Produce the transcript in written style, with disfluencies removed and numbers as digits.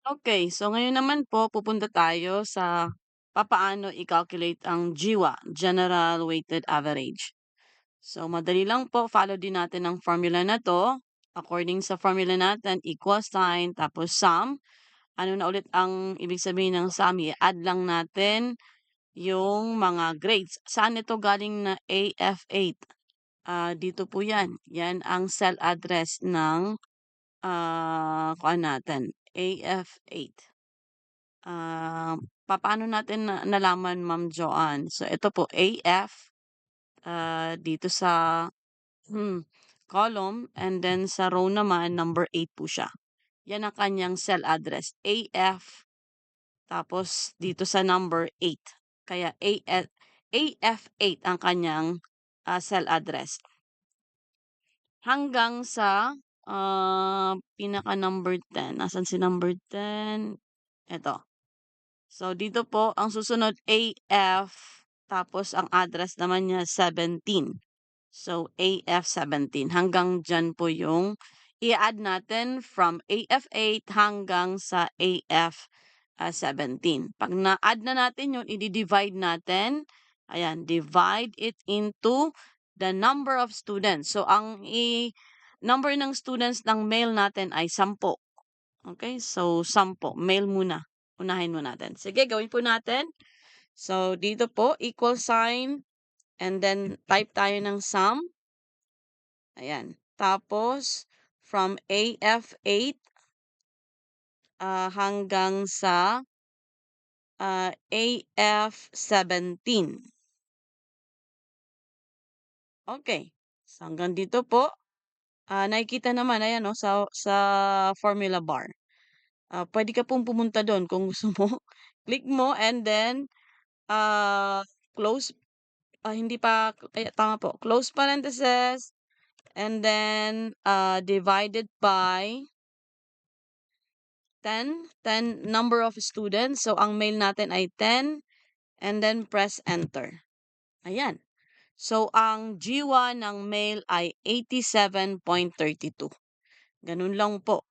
Okay, so ngayon naman po pupunta tayo sa papaano i-calculate ang GWA, General Weighted Average. So madali lang po, follow din natin ang formula na 'to. According sa formula natin, equal sign tapos sum. Ano na ulit ang ibig sabihin ng sum, i-add lang natin yung mga grades. Saan ito galing na AF8? Dito po 'yan. 'Yan ang cell address ng, kuwan natin, AF8. Papaano natin nalaman, Ma'am Joanne? So ito po AF, dito sa, hmm, column and then sa row naman number 8 po siya. Yan ang kanyang cell address, AF tapos dito sa number 8. Kaya AF8 ang kanyang, cell address. Hanggang sa, pinaka number 10, nasaan si number 10? Eto. So, dito po ang susunod AF, tapos ang address naman niya 17. So, AF17 hanggang diyan po yung i-add natin from AF8 hanggang sa AF17. 'Pag na-add na natin yun, i-di-divide natin. Ayan, divide it into the number of students. So, ang number ng students ng male natin ay 10. Okay, so 10, male muna. Unahin muna natin. Sige, gawin po natin. So, dito po, equal sign, and then type tayo ng sum. Ayan. Tapos, from AF8 hanggang sa AF17. Okay. So, hanggang dito po. Nakikita naman, ayan, no, sa formula bar. Pwede ka pong pumunta doon kung gusto mo. Click mo and then close, hindi pa, ay, tama po, close parenthesis, and then divided by 10 number of students. So, ang male natin ay 10, and then press enter. Ayan. So, ang GWA ng male ay 87.32. Ganun lang po.